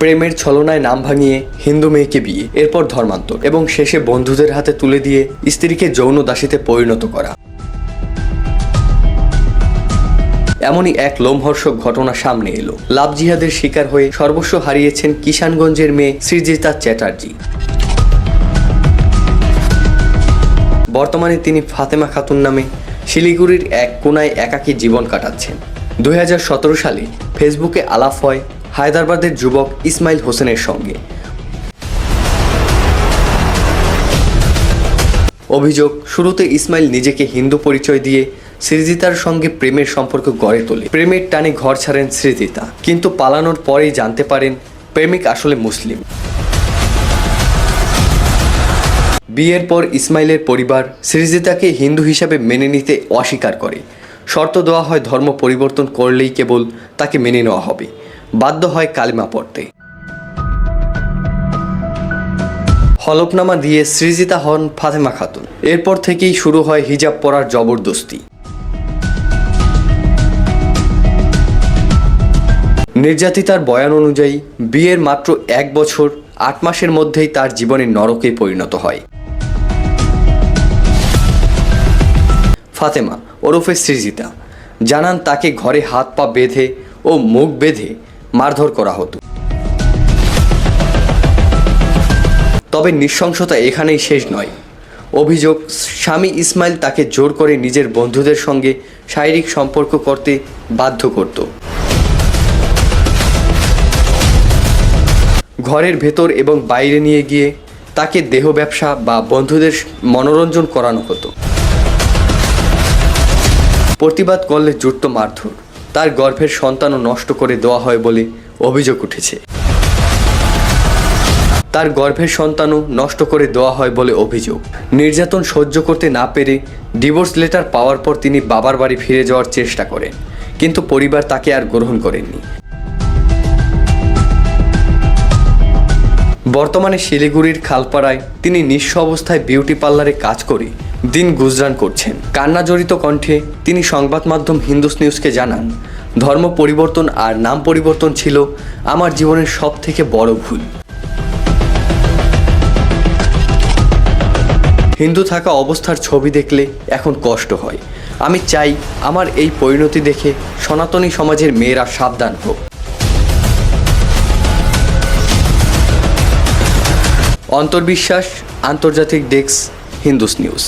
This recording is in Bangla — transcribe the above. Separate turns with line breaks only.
প্রেমের ছলনায় নাম ভাঙিয়ে হিন্দু মেয়েকে বিয়ে, এরপর ধর্মান্তর এবং শেষে বন্ধুদের হাতে তুলে দিয়ে স্ত্রীকে যৌন দাসীতে পরিণত করা। এমনই এক লোমহর্ষক ঘটনা সামনে এলো। লাভ জিহাদের শিকার হয়ে সর্বস্ব হারিয়েছেন কিষানগঞ্জের মেয়ে সৃজিতা চ্যাটার্জি। বর্তমানে তিনি ফাতেমা খাতুন নামে শিলিগুড়ির এক কোনায় একাকী জীবন কাটাচ্ছেন। 2017 সালে ফেসবুকে আলাপ হয় হায়দ্রাবাদের যুবক ইসমাইল হোসেনের সঙ্গে। অভিযোগ, শুরুতে ইসমাইল নিজেকে হিন্দু পরিচয় দিয়ে সৃজিতার সঙ্গে প্রেমের সম্পর্ক গড়ে তোলে। প্রেমের টানে ঘর ছাড়েন সৃজিতা, কিন্তু পালানোর পরেই জানতে পারেন প্রেমিক আসলে মুসলিম। বিয়ের পর ইসমাইলের পরিবার সৃজিতাকে হিন্দু হিসাবে মেনে নিতে অস্বীকার করে। শর্ত দেওয়া হয় ধর্ম পরিবর্তন করলেই কেবল তাকে মেনে নেওয়া হবে। বাধ্য হয় কালিমা পড়তে। হলফনামা দিয়ে সৃজিতা হন ফাতেমা খাতুন। এরপর থেকেই শুরু হয় হিজাব পরার জবরদস্তি। নির্যাতিতার বয়ান অনুযায়ী বিয়ের মাত্র 1 বছর 8 মাসের মধ্যেই তার জীবনের নরকে পরিণত হয়। ফাতেমা ওরফে সৃজিতা জানান তাকে ঘরে হাত পা বেঁধে ও মুখ বেঁধে মারধর করা হতো। তবে নৃশংসতা এখানেই শেষ নয়। অভিযোগ, স্বামী ইসমাইল তাকে জোর করে নিজের বন্ধুদের সঙ্গে শারীরিক সম্পর্ক করতে বাধ্য করত। ঘরের ভেতর এবং বাইরে নিয়ে গিয়ে তাকে দেহ ব্যবসা বা বন্ধুদের মনোরঞ্জন করানো হতো। প্রতিবাদ করলে জুটত মারধর। তার গর্ভের সন্তানও নষ্ট করে দেওয়া হয় বলে অভিযোগ উঠেছে। নির্যাতন সহ্য করতে না পেরে ডিভোর্স লেটার পাওয়ার পর তিনি বাবার বাড়ি ফিরে যাওয়ার চেষ্টা করেন, কিন্তু পরিবার তাকে আর গ্রহণ করেননি। বর্তমানে শিলিগুড়ির খালপাড়ায় তিনি নিঃস্ব অবস্থায় বিউটি পার্লারে কাজ করে দিন গুজরান করছেন। কান্নাজড়িত কণ্ঠে তিনি সংবাদ মাধ্যম হিন্দুস নিউজকে জানান, ধর্ম পরিবর্তন আর নাম পরিবর্তন ছিল আমার জীবনের সবথেকে বড় ভুল। হিন্দু থাকা অবস্থার ছবি দেখলে এখন কষ্ট হয়। আমি চাই আমার এই পরিণতি দেখে সনাতনী সমাজের মেয়েরা সাবধান হোক। অন্তর্বিশ্বাস, আন্তর্জাতিক ডেস্ক, হিন্দুস নিউজ।